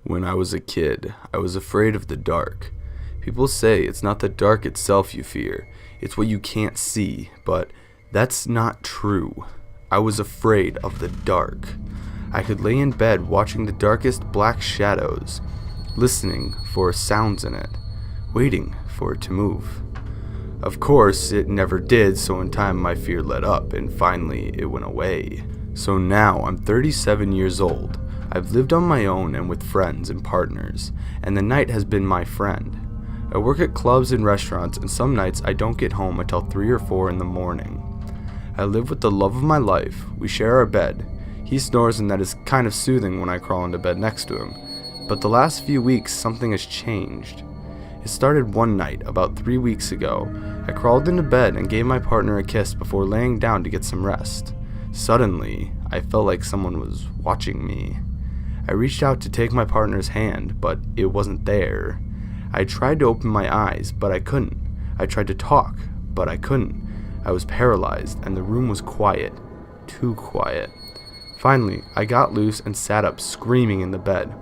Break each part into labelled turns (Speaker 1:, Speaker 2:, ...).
Speaker 1: When I was a kid, I was afraid of the dark. People say it's not the dark itself you fear, it's what you can't see, but that's not true. I was afraid of the dark. I could lay in bed watching the darkest black shadows, listening for sounds in it, waiting for it to move. Of course, it never did, so in time my fear let up, and finally it went away. So now I'm 37 years old. I've lived on my own and with friends and partners, and the night has been my friend. I work at clubs and restaurants, and some nights I don't get home until 3 or 4 in the morning. I live with the love of my life. We share our bed. He snores, and that is kind of soothing when I crawl into bed next to him. But the last few weeks, something has changed. It started one night, about 3 weeks ago. I crawled into bed and gave my partner a kiss before laying down to get some rest. Suddenly, I felt like someone was watching me. I reached out to take my partner's hand, but it wasn't there. I tried to open my eyes, but I couldn't. I tried to talk, but I couldn't. I was paralyzed, and the room was quiet. Too quiet. Finally, I got loose and sat up, screaming in the bed.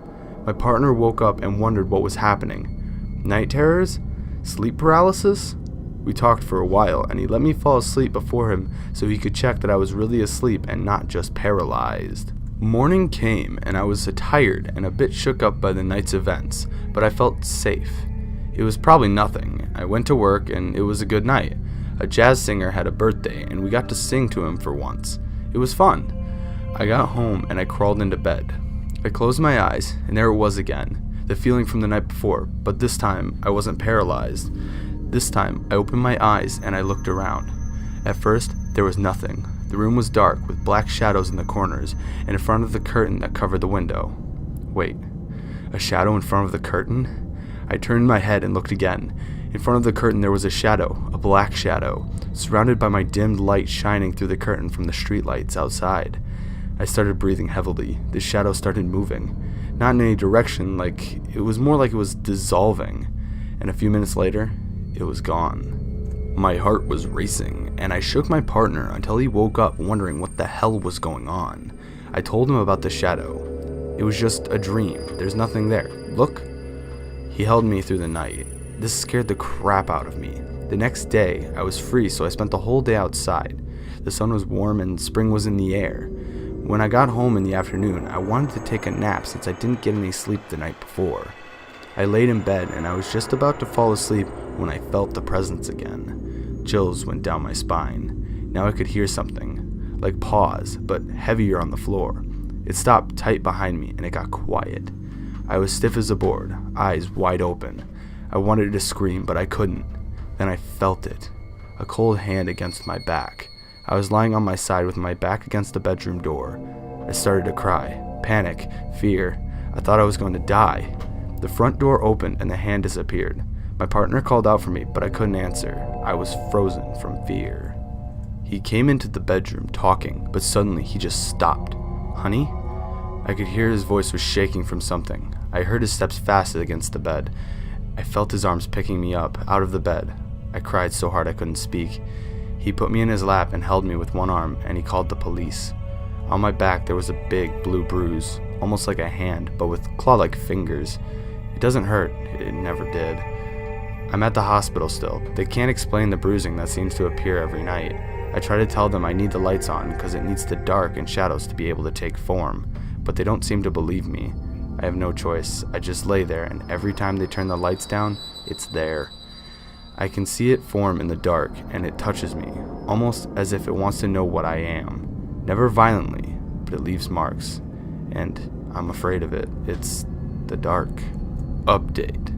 Speaker 1: My partner woke up and wondered what was happening. Night terrors? Sleep paralysis? We talked for a while, and he let me fall asleep before him so he could check that I was really asleep and not just paralyzed. Morning came, and I was tired and a bit shook up by the night's events, but I felt safe. It was probably nothing. I went to work, and it was a good night. A jazz singer had a birthday, and we got to sing to him for once. It was fun. I got home, and I crawled into bed. I closed my eyes, and there it was again, the feeling from the night before, but this time I wasn't paralyzed. This time I opened my eyes, and I looked around. At first, there was nothing. The room was dark, with black shadows in the corners, and in front of the curtain that covered the window. Wait, a shadow in front of the curtain? I turned my head and looked again. In front of the curtain there was a shadow, a black shadow, surrounded by my dimmed light shining through the curtain from the streetlights outside. I started breathing heavily. The shadow started moving. Not in any direction, it was more like it was dissolving. And a few minutes later, it was gone. My heart was racing, and I shook my partner until he woke up wondering what the hell was going on. I told him about the shadow. It was just a dream. There's nothing there. Look. He held me through the night. This scared the crap out of me. The next day, I was free, so I spent the whole day outside. The sun was warm and spring was in the air. When I got home in the afternoon, I wanted to take a nap since I didn't get any sleep the night before. I laid in bed, and I was just about to fall asleep when I felt the presence again. Chills went down my spine. Now I could hear something, like paws, but heavier on the floor. It stopped tight behind me, and it got quiet. I was stiff as a board, eyes wide open. I wanted to scream, but I couldn't. Then I felt it, a cold hand against my back. I was lying on my side with my back against the bedroom door. I started to cry, panic, fear. I thought I was going to die. The front door opened and the hand disappeared. My partner called out for me, but I couldn't answer. I was frozen from fear. He came into the bedroom talking, but suddenly he just stopped. Honey? I could hear his voice was shaking from something. I heard his steps fast against the bed. I felt his arms picking me up out of the bed. I cried so hard I couldn't speak. He put me in his lap and held me with one arm, and he called the police. On my back there was a big blue bruise, almost like a hand, but with claw-like fingers. It doesn't hurt. It never did. I'm at the hospital still. They can't explain the bruising that seems to appear every night. I try to tell them I need the lights on because it needs the dark and shadows to be able to take form, but they don't seem to believe me. I have no choice. I just lay there, and every time they turn the lights down, it's there. I can see it form in the dark, and it touches me, almost as if it wants to know what I am. Never violently, but it leaves marks, and I'm afraid of it. It's the dark. Update.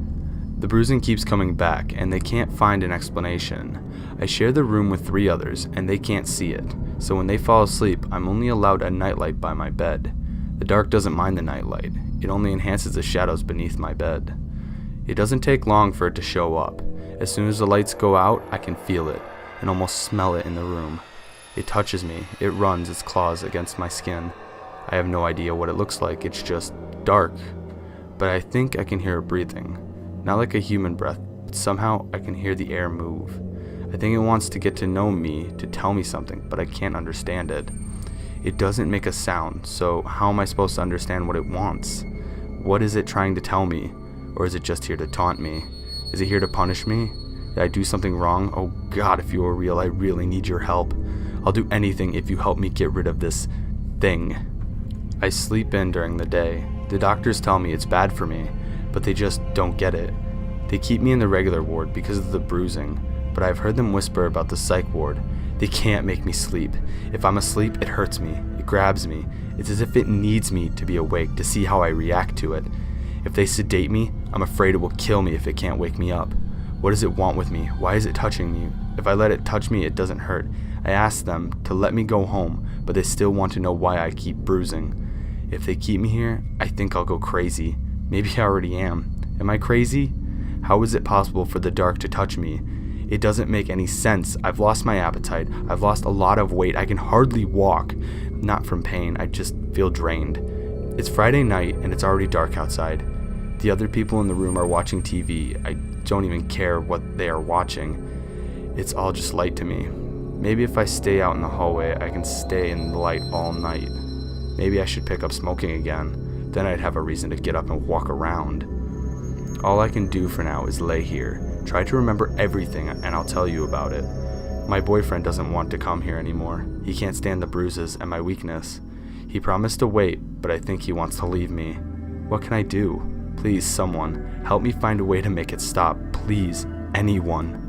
Speaker 1: The bruising keeps coming back, and they can't find an explanation. I share the room with 3 others, and they can't see it, so when they fall asleep, I'm only allowed a nightlight by my bed. The dark doesn't mind the nightlight. It only enhances the shadows beneath my bed. It doesn't take long for it to show up. As soon as the lights go out, I can feel it, and almost smell it in the room. It touches me. It runs its claws against my skin. I have no idea what it looks like. It's just dark. But I think I can hear it breathing. Not like a human breath, but somehow I can hear the air move. I think it wants to get to know me, to tell me something, but I can't understand it. It doesn't make a sound, so how am I supposed to understand what it wants? What is it trying to tell me? Or is it just here to taunt me? Is it here to punish me? Did I do something wrong? Oh God, if you are real, I really need your help. I'll do anything if you help me get rid of this thing. I sleep in during the day. The doctors tell me it's bad for me, but they just don't get it. They keep me in the regular ward because of the bruising, but I've heard them whisper about the psych ward. They can't make me sleep. If I'm asleep, it hurts me. It grabs me. It's as if it needs me to be awake to see how I react to it. If they sedate me, I'm afraid it will kill me if it can't wake me up. What does it want with me? Why is it touching me? If I let it touch me, it doesn't hurt. I ask them to let me go home, but they still want to know why I keep bruising. If they keep me here, I think I'll go crazy. Maybe I already am. Am I crazy? How is it possible for the dark to touch me? It doesn't make any sense. I've lost my appetite. I've lost a lot of weight. I can hardly walk. Not from pain, I just feel drained. It's Friday night and it's already dark outside. The other people in the room are watching TV. I don't even care what they are watching. It's all just light to me. Maybe if I stay out in the hallway, I can stay in the light all night. Maybe I should pick up smoking again. Then I'd have a reason to get up and walk around. All I can do for now is lay here, try to remember everything, and I'll tell you about it. My boyfriend doesn't want to come here anymore. He can't stand the bruises and my weakness. He promised to wait, but I think he wants to leave me. What can I do? Please, someone, help me find a way to make it stop. Please, anyone.